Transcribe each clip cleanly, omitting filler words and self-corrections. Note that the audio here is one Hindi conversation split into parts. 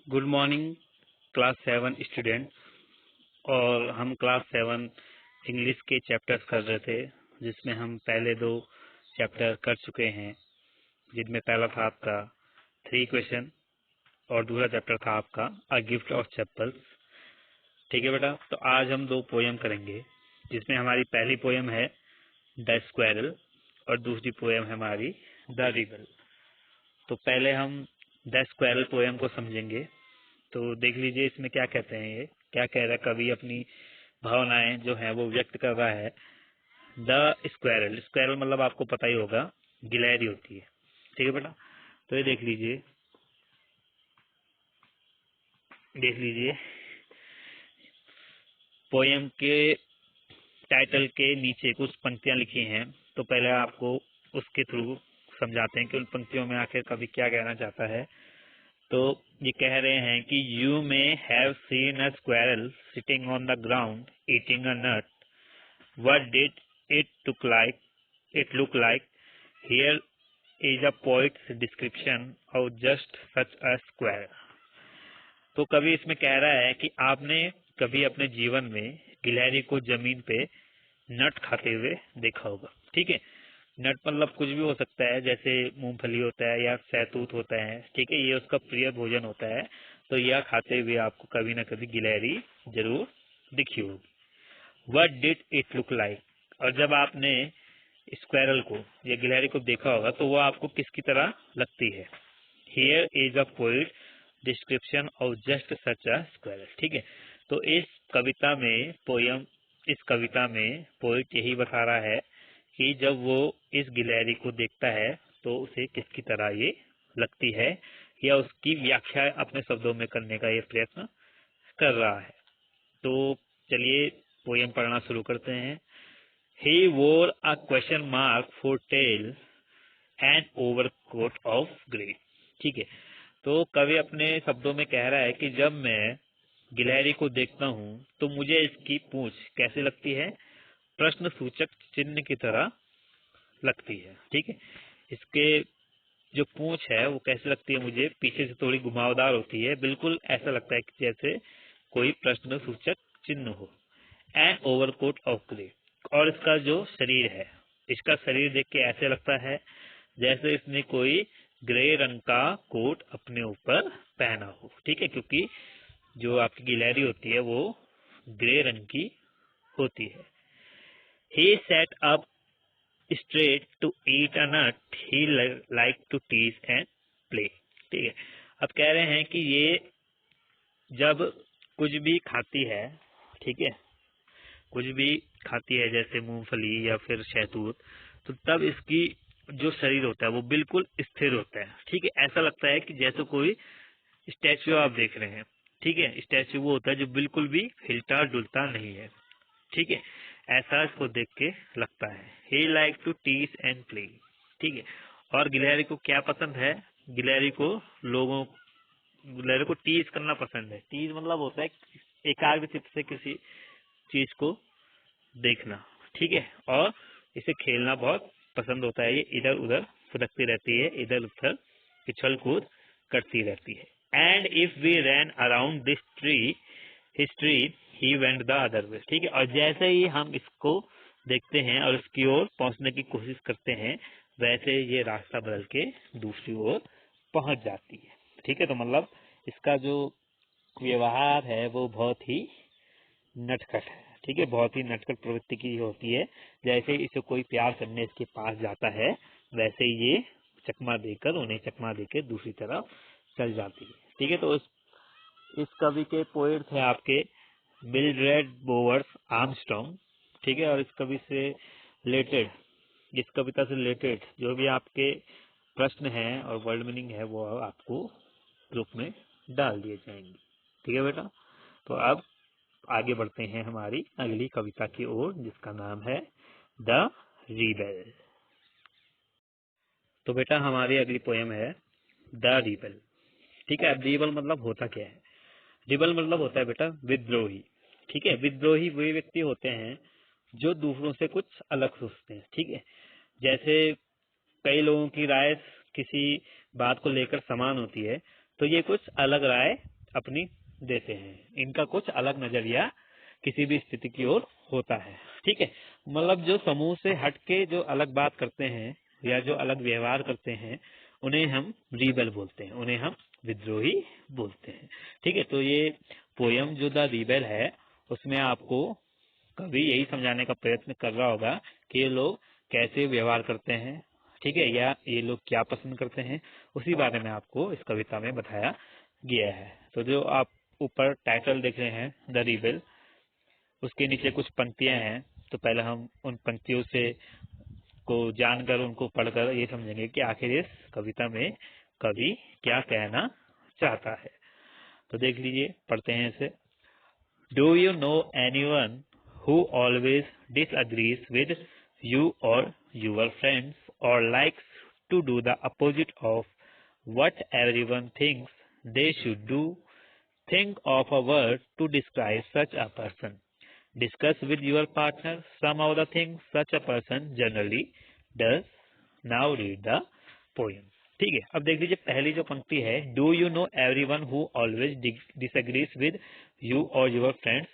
Good morning class 7 student. और हम क्लास 7 इंग्लिश के चैप्टर्स कर रहे थे, जिसमें हम पहले 2 चैप्टर कर चुके हैं, जिनमें पहला था आपका 3 क्वेश्चन और दूसरा चैप्टर था आपका अ गिफ्ट ऑफ चैपल्स। ठीक है बेटा, तो आज हम 2 पोयम करेंगे, जिसमें हमारी पहली पोयम है द स्क्वेरल और दूसरी पोयम है हमारी द रिबल। तो पहले हम द स्क्वेरल पोयम को समझेंगे। तो देख लीजिए इसमें क्या कहते हैं, ये क्या कह रहा है, कवि अपनी भावनाएं जो है वो व्यक्त कर रहा है। द स्क्वेरल, स्क्वेरल मतलब आपको पता ही होगा, गिलहरी होती है। ठीक है बेटा, तो ये देख लीजिए पोयम के टाइटल के नीचे कुछ पंक्तियां लिखी हैं। तो पहले आपको उसके थ्रू समझाते हैं कि उन पंक्तियों में आखिर कवि क्या कहना चाहता है। तो ये कह रहे हैं कि you may have seen a squirrel sitting on the ground eating a nut, what did it look like, here is a poet's description of just such a squirrel. तो कवि इसमें कह रहा है कि आपने कभी अपने जीवन में गिलहरी को जमीन पे नट खाते हुए देखा होगा। ठीक है, नट मतलब कुछ भी हो सकता है, जैसे मूंगफली होता है या सहतूत होता है। ठीक है, ये उसका प्रिय भोजन होता है। तो यह खाते हुए आपको कभी ना कभी गिलहरी जरूर दिखी होगी। What did it look like, और जब आपने स्क्वेरल को या गिलहरी को देखा होगा तो वो आपको किसकी तरह लगती है। Here is a poet description of just such a squirrel. ठीक है, तो इस कविता में पोइट यही बता रहा है कि जब वो इस गिलहरी को देखता है तो उसे किसकी तरह ये लगती है, या उसकी व्याख्या अपने शब्दों में करने का ये प्रयत्न कर रहा है। तो चलिए पोयम पढ़ना शुरू करते हैं। He wore a question mark for tail and overcoat of grey। ठीक है, तो कवि अपने शब्दों में कह रहा है कि जब मैं गिलहरी को देखता हूँ तो मुझे इसकी पूंछ कैसे लगती है, प्रश्न सूचक चिन्ह की तरह लगती है। ठीक है, इसके जो पूंछ है वो कैसे लगती है, मुझे पीछे से थोड़ी घुमावदार होती है, बिल्कुल ऐसा लगता है कि जैसे कोई प्रश्न सूचक चिन्ह हो। एंड ओवरकोट ऑफ ग्रे, और इसका जो शरीर है, इसका शरीर देख के ऐसे लगता है जैसे इसने कोई ग्रे रंग का कोट अपने ऊपर पहना हो। ठीक है, क्योंकि जो आपकी गिलहरी होती है वो ग्रे रंग की होती है। He set up straight to eat a nut, he like to tease and play। ठीक है, अब कह रहे हैं कि ये जब कुछ भी खाती है, ठीक है, कुछ भी खाती है जैसे मूंगफली या फिर शहतूत, तो तब इसकी जो शरीर होता है वो बिल्कुल स्थिर होता है। ठीक है, ऐसा लगता है कि जैसे कोई स्टैचू आप देख रहे हैं। ठीक है, स्टैचू वो होता है जो बिल्कुल भी हिलता डुलता नहीं है। ठीक है, ऐसा इसको देख के लगता है। He like to tease and play. ठीक है, और गिलहरी को क्या पसंद है, गिलहरी को टीज करना पसंद है। टीज मतलब होता है एकाग्र चित्त से किसी चीज को देखना। ठीक है, और इसे खेलना बहुत पसंद होता है। ये इधर उधर फुदकती रहती है, इधर उधर पिछल कूद करती रहती है। And if we ran around this tree history he went the other way. ठीक है, और जैसे ही हम इसको देखते हैं और इसकी ओर पहुंचने की कोशिश करते हैं, वैसे ये रास्ता बदल के दूसरी ओर पहुंच जाती है। ठीक है, तो मतलब इसका जो व्यवहार है वो बहुत ही नटखट है। ठीक है, बहुत ही नटखट प्रवृत्ति की होती है। जैसे इसे कोई प्यार करने इसके पास जाता है, वैसे ये उन्हें चकमा देकर दूसरी तरफ चल जाती है। ठीक है, तो इस कवि के पोएट थे आपके मिल्ड्रेड बोवर्स आर्मस्ट्रॉन्ग। ठीक है, और इस कविता से रिलेटेड जो भी आपके प्रश्न हैं और वर्ड मीनिंग है वो आपको ग्रुप में डाल दिए जाएंगे। ठीक है बेटा, तो अब आगे बढ़ते हैं हमारी अगली कविता की ओर, जिसका नाम है द रिबेल। तो बेटा हमारी अगली पोयम है द रिबेल। ठीक है, अब रिबेल मतलब होता क्या है, रिबेल मतलब होता है बेटा विद्रोही। ठीक है, विद्रोही वे व्यक्ति होते हैं जो दूसरों से कुछ अलग सोचते हैं। ठीक है, जैसे कई लोगों की राय किसी बात को लेकर समान होती है, तो ये कुछ अलग राय अपनी देते हैं। इनका कुछ अलग नजरिया किसी भी स्थिति की ओर होता है। ठीक है, मतलब जो समूह से हटके जो अलग बात करते हैं या जो अलग व्यवहार करते हैं उन्हें हम रीबेल बोलते हैं, उन्हें हम विद्रोही बोलते हैं। ठीक है, तो ये पोयम जो द रीबेल है उसमें आपको कवि यही समझाने का प्रयत्न कर रहा होगा कि ये लोग कैसे व्यवहार करते हैं, ठीक है, या ये लोग क्या पसंद करते हैं, उसी बारे में आपको इस कविता में बताया गया है। तो जो आप ऊपर टाइटल देख रहे हैं द रीबेल, उसके नीचे कुछ पंक्तियां हैं, तो पहले हम उन पंक्तियों से को जानकर उनको पढ़कर ये समझेंगे कि आखिर इस कविता में कवि क्या कहना चाहता है। तो देख लीजिए, पढ़ते हैं इसे। Do you no anyone who always disagrees with you or your friends or likes to do the opposite of what everyone thinks they should do? Think of a word to describe such a person. Discuss with your partner some of the things such a person generally does. Now read the poem. ठीक है, अब देख लीजिए पहली जो पंक्ति है, do you know everyone who always disagrees with you और योर फ्रेंड्स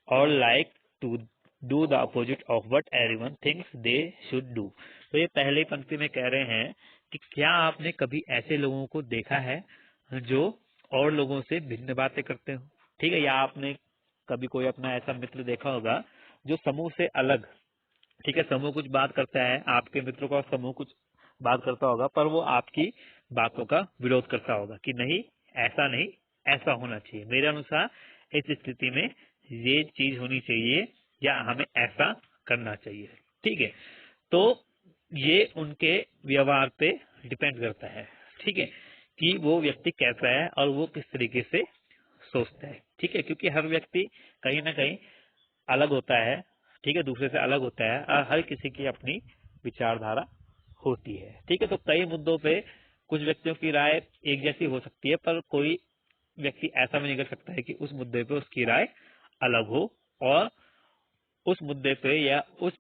और like to do the opposite of what everyone thinks they should do. तो ये पहली पंक्ति में कह रहे हैं कि क्या आपने कभी ऐसे लोगों को देखा है जो और लोगों से भिन्न बातें करते हो। ठीक है, या आपने कभी कोई अपना ऐसा मित्र देखा होगा जो समूह से अलग, ठीक है, समूह कुछ बात करता है, आपके मित्रों का समूह कुछ बात करता होगा, पर वो आपकी बातों का विरोध करता होगा कि नहीं, ऐसा नहीं, ऐसा होना चाहिए, मेरे अनुसार इस स्थिति में ये चीज होनी चाहिए या हमें ऐसा करना चाहिए। ठीक है, तो ये उनके व्यवहार पे डिपेंड करता है, ठीक है, कि वो व्यक्ति कैसा है और वो किस तरीके से सोचता है। ठीक है, क्योंकि हर व्यक्ति कहीं ना कहीं अलग होता है, ठीक है, दूसरे से अलग होता है और हर किसी की अपनी विचारधारा होती है। ठीक है, तो कई मुद्दों पे कुछ व्यक्तियों की राय एक जैसी हो सकती है, पर कोई व्यक्ति ऐसा भी नहीं कर सकता है कि उस मुद्दे पे उसकी राय अलग हो और उस मुद्दे पे या उस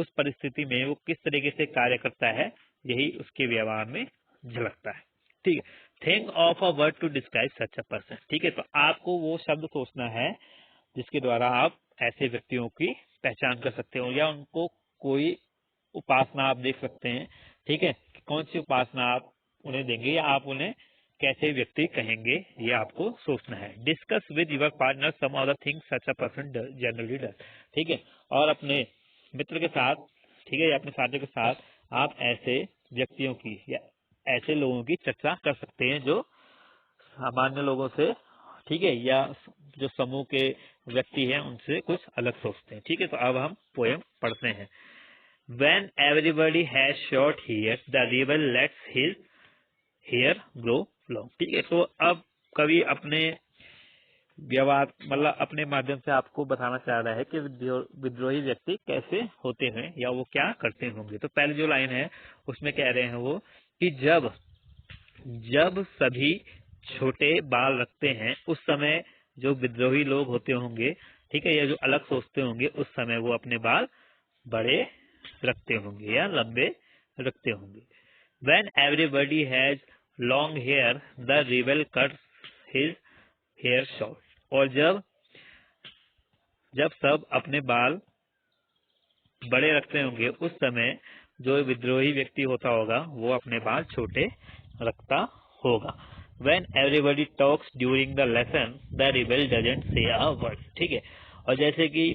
परिस्थिति में वो किस तरीके से कार्य करता है यही उसके व्यवहार में झलकता है। ठीक है, think of a word to describe such a person. ठीक है, तो आपको वो शब्द सोचना है जिसके द्वारा आप ऐसे व्यक्तियों की पहचान कर सकते हो या उनको कोई उपासना आप देख सकते हैं। ठीक है, कौन सी उपासना आप उन्हें देंगे या आप उन्हें कैसे व्यक्ति कहेंगे, ये आपको सोचना है। Discuss with your partner some of the things such a person generally does. ठीक है, और अपने मित्र के साथ, ठीक है, या अपने साथी के साथ आप ऐसे व्यक्तियों की या ऐसे लोगों की चर्चा कर सकते हैं जो सामान्य लोगों से, ठीक है, या जो समूह के व्यक्ति हैं उनसे कुछ अलग सोचते हैं। ठीक है, तो अब हम पोएम पढ़ते हैं। When everybody has short hair, the rebel lets his hair grow long। ठीक है, तो अब कवि अपने व्यवहार मतलब अपने माध्यम से आपको बताना चाह रहा है कि विद्रोही व्यक्ति कैसे होते हैं या वो क्या करते होंगे। तो पहले जो लाइन है उसमें कह रहे हैं वो कि जब सभी छोटे बाल रखते हैं उस समय जो विद्रोही लोग होते होंगे, ठीक है, या जो अलग सोचते होंगे, उस समय वो अपने बाल बड़े रखते होंगे या लंबे रखते होंगे। When everybody has long hair, the rebel cuts his hair short। और जब सब अपने बाल बड़े रखते होंगे उस समय जो विद्रोही व्यक्ति होता होगा वो अपने बाल छोटे रखता होगा। When everybody talks during the lesson, the rebel doesn't say a word। ठीक है, और जैसे कि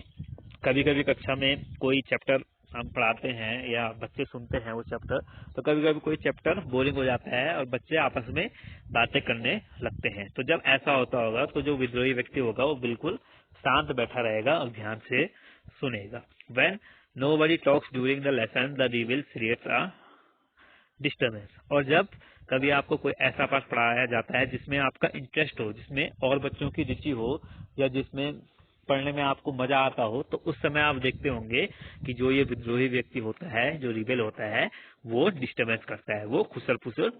कभी कभी कक्षा में कोई चैप्टर हम पढ़ाते हैं या बच्चे सुनते हैं वो चैप्टर, तो कभी कभी कोई चैप्टर बोरिंग हो जाता है और बच्चे आपस में बातें करने लगते हैं। तो जब ऐसा होता होगा तो जो विद्रोही व्यक्ति होगा वो बिल्कुल शांत बैठा रहेगा और ध्यान से सुनेगा। When nobody talks during the lesson, the rebel creates a disturbance। और जब कभी आपको कोई ऐसा पाठ पढ़ाया जाता है जिसमें आपका इंटरेस्ट हो, जिसमें और बच्चों की रुचि हो या जिसमें पढ़ने में आपको मजा आता हो, तो उस समय आप देखते होंगे कि जो ये विद्रोही व्यक्ति होता है, जो रिबेल होता है, वो डिस्टर्बेंस करता है, वो खुसर फुसर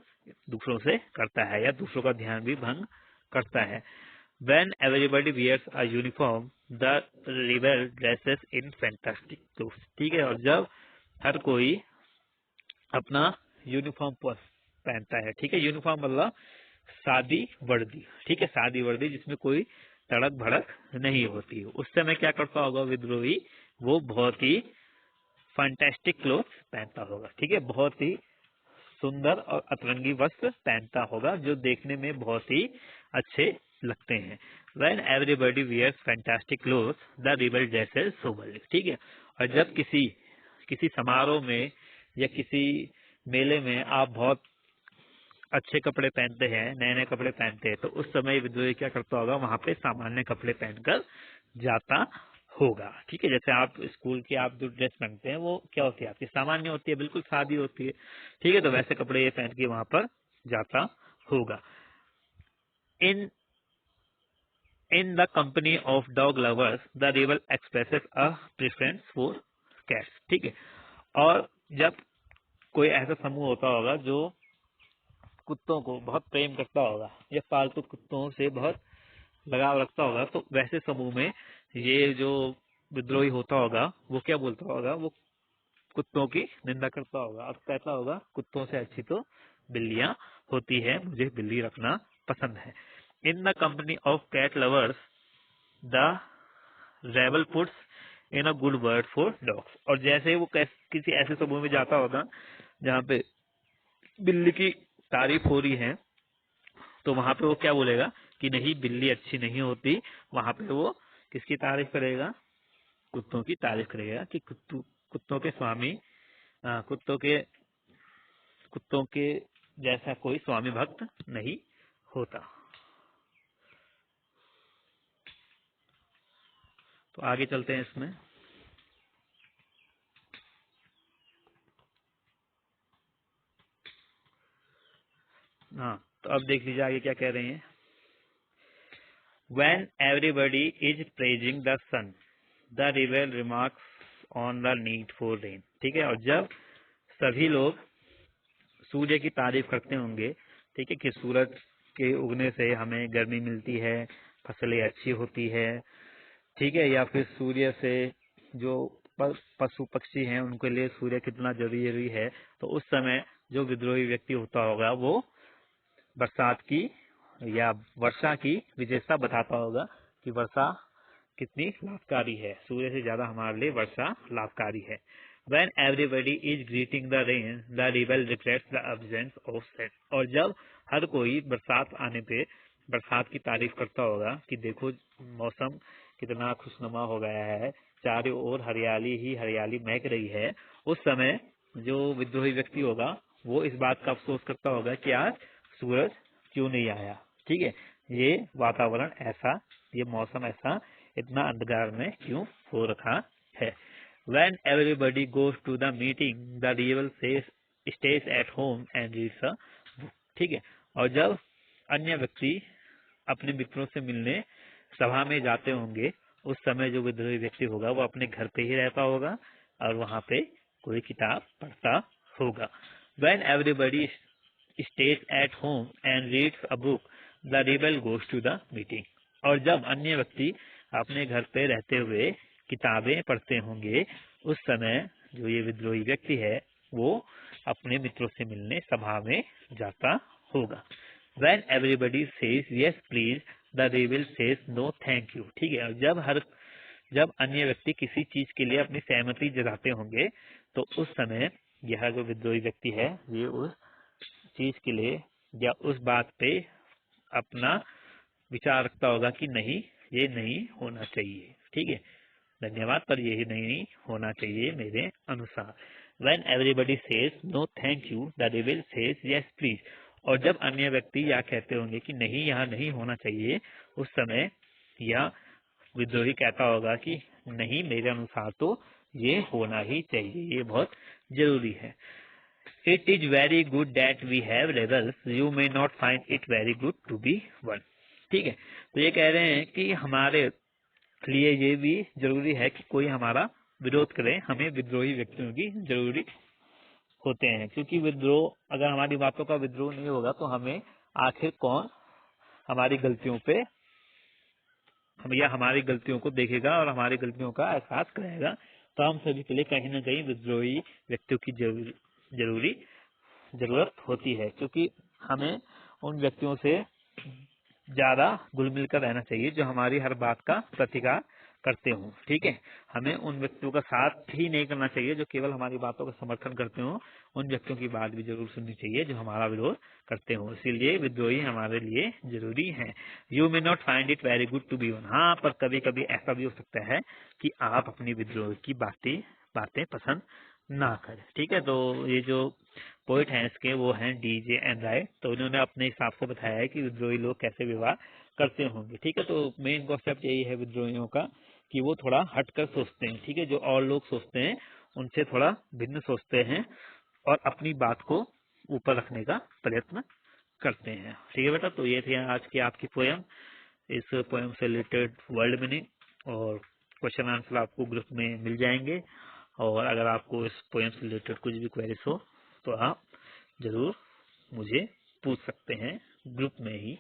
दूसरों से करता है या दूसरों का ध्यान भी भंग करता है। When everybody wears a uniform, the rebel dresses in fantastic clothes। ठीक है, और जब हर कोई अपना यूनिफॉर्म पहनता है, ठीक है, यूनिफॉर्म मतलब सादी वर्दी, ठीक है, सादी वर्दी जिसमें कोई तड़क भड़क नहीं होती। उस समय क्या करता होगा विद्रोही, वो बहुत ही फैंटास्टिक क्लोथ पहनता होगा, ठीक है, बहुत ही सुंदर और अतरंगी वस्त्र पहनता होगा जो देखने में बहुत ही अच्छे लगते हैं। When everybody wears fantastic clothes, the rebel dresses soberly, ठीक है। और जब किसी समारोह में या किसी मेले में आप बहुत अच्छे कपड़े पहनते हैं, नए नए कपड़े पहनते हैं, तो उस समय विद्रोही क्या करता होगा, वहां पे सामान्य कपड़े पहनकर जाता होगा, ठीक है। जैसे आप स्कूल की आप जो ड्रेस पहनते हैं वो क्या होती है, आपकी सामान्य होती है, बिल्कुल सादी होती है, ठीक है। तो वैसे कपड़े ये पहन के वहां पर जाता होगा। In in the company of dog lovers the rebel expresses a preference for cats, ठीक है। और जब कोई ऐसा समूह होता होगा जो कुत्तों को बहुत प्रेम करता होगा या पालतू कुत्तों से बहुत लगाव रखता होगा, तो वैसे समूह में ये जो विद्रोही होता होगा वो क्या बोलता होगा, वो कुत्तों की निंदा करता होगा और कहता होगा कुत्तों से अच्छी तो बिल्लियां होती है, मुझे बिल्ली रखना पसंद है। In the company of cat lovers the rebel puts in a good word for dogs. और जैसे वो किसी ऐसे समूह में जाता होगा जहाँ पे बिल्ली की तारीफ हो रही है, तो वहां पे वो क्या बोलेगा कि नहीं बिल्ली अच्छी नहीं होती, वहां पे वो किसकी तारीफ करेगा, कुत्तों की तारीफ करेगा कि कुत्तों के स्वामी, कुत्तों के जैसा कोई स्वामी भक्त नहीं होता। तो आगे चलते हैं इसमें। हाँ, तो अब देख लीजिए आगे क्या कह रहे हैं। When everybody is praising the sun, the rebel remarks on the need for rain, ठीक है। और जब सभी लोग सूर्य की तारीफ करते होंगे, ठीक है, कि सूरज के उगने से हमें गर्मी मिलती है, फसलें अच्छी होती है, ठीक है, या फिर सूर्य से जो पशु पक्षी हैं उनके लिए सूर्य कितना जरूरी है, तो उस समय जो विद्रोही व्यक्ति होता होगा वो बरसात की या वर्षा की विशेषता बताता होगा कि वर्षा कितनी लाभकारी है, सूर्य से ज्यादा हमारे लिए वर्षा लाभकारी है। When everybody is greeting the rain, the rebel regrets the absence of sun। और जब हर कोई बरसात आने पे बरसात की तारीफ करता होगा कि देखो मौसम कितना खुशनुमा हो गया है, चारों ओर हरियाली ही हरियाली महक रही है, उस समय जो विद्रोही व्यक्ति होगा वो इस बात का अफसोस करता होगा कि आज सूरज क्यों नहीं आया, ठीक है, ये वातावरण ऐसा, ये मौसम ऐसा इतना अंधकार में क्यों हो रखा है। When everybody goes to the meeting, the rebel stays at home and reads a book, ठीक है। और जब अन्य व्यक्ति अपने मित्रों से मिलने सभा में जाते होंगे, उस समय जो विद्रोही व्यक्ति होगा वो अपने घर पे ही रहता होगा और वहां पे कोई किताब पढ़ता होगा। When everybody stays at home and reads a book, the rebel goes to the meeting। और जब अन्य व्यक्ति अपने घर पे रहते हुए किताबें पढ़ते होंगे, उस समय जो ये विद्रोही व्यक्ति है वो अपने मित्रों से मिलने सभा में जाता होगा। When everybody says yes please, the rebel says no thank you, ठीक है। और जब अन्य व्यक्ति किसी चीज के लिए अपनी सहमति जताते होंगे, तो उस समय यह जो विद्रोही व्यक्ति है ये उस चीज के लिए या उस बात पे अपना विचार रखता होगा कि नहीं ये नहीं होना चाहिए, ठीक है, धन्यवाद पर यही नहीं होना चाहिए मेरे अनुसार। When everybody says no thank you, the rebel says yes please। और जब अन्य व्यक्ति यह कहते होंगे कि नहीं यहाँ नहीं होना चाहिए, उस समय यह विद्रोही कहता होगा कि नहीं मेरे अनुसार तो ये होना ही चाहिए, ये बहुत जरूरी है। It is very good that we have rebels, you may not find it very good to be one, ठीक है। तो ये कह रहे हैं कि हमारे लिए ये भी जरूरी है कि कोई हमारा विरोध करे, हमें विद्रोही व्यक्तियों की जरूरी होते हैं, क्योंकि विद्रोह अगर हमारी बातों का विद्रोह नहीं होगा तो हमें आखिर कौन हमारी गलतियों पे या हमारी गलतियों को देखेगा और हमारी गलतियों का एहसास करेगा। तो हम सभी के लिए कहीं ना कहीं विद्रोही व्यक्तियों की जरूरत होती है, क्योंकि हमें उन व्यक्तियों से ज्यादा घुल मिलकर रहना चाहिए जो हमारी हर बात का प्रतिकार करते हों। ठीक है, हमें उन व्यक्तियों का साथ ही नहीं करना चाहिए जो केवल हमारी बातों का समर्थन करते हों, उन व्यक्तियों की बात भी जरूर सुननी चाहिए जो हमारा विरोध करते हों। इसीलिए विद्रोही हमारे लिए जरूरी है। You may not find it very good to be one. हाँ, पर कभी कभी ऐसा भी हो सकता है कि आप अपनी विद्रोह की बातें पसंद ना करें। ठीक है, तो ये जो पोइट हैं इसके वो हैं डीजे एंड राइट। तो इन्होंने अपने हिसाब से बताया है कि विद्रोही लोग कैसे व्यवहार करते होंगे। ठीक है, तो मेन कॉन्सेप्ट यही है विद्रोहियों का कि वो थोड़ा हटकर सोचते हैं। ठीक है, जो और लोग सोचते हैं उनसे थोड़ा भिन्न सोचते हैं और अपनी बात को ऊपर रखने का प्रयत्न करते हैं। ठीक है बेटा, तो ये थी आज की आपकी पोयम। इस पोयम से रिलेटेड वर्ल्ड मीनिंग और क्वेश्चन आंसर आपको ग्रुप में मिल जाएंगे। और अगर आपको इस पोयम से रिलेटेड कुछ भी क्वेरीज हो तो आप जरूर मुझे पूछ सकते हैं ग्रुप में ही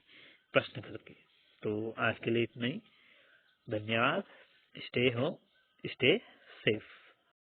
प्रश्न करके। तो आज के लिए इतना ही। धन्यवाद। Stay home, stay safe.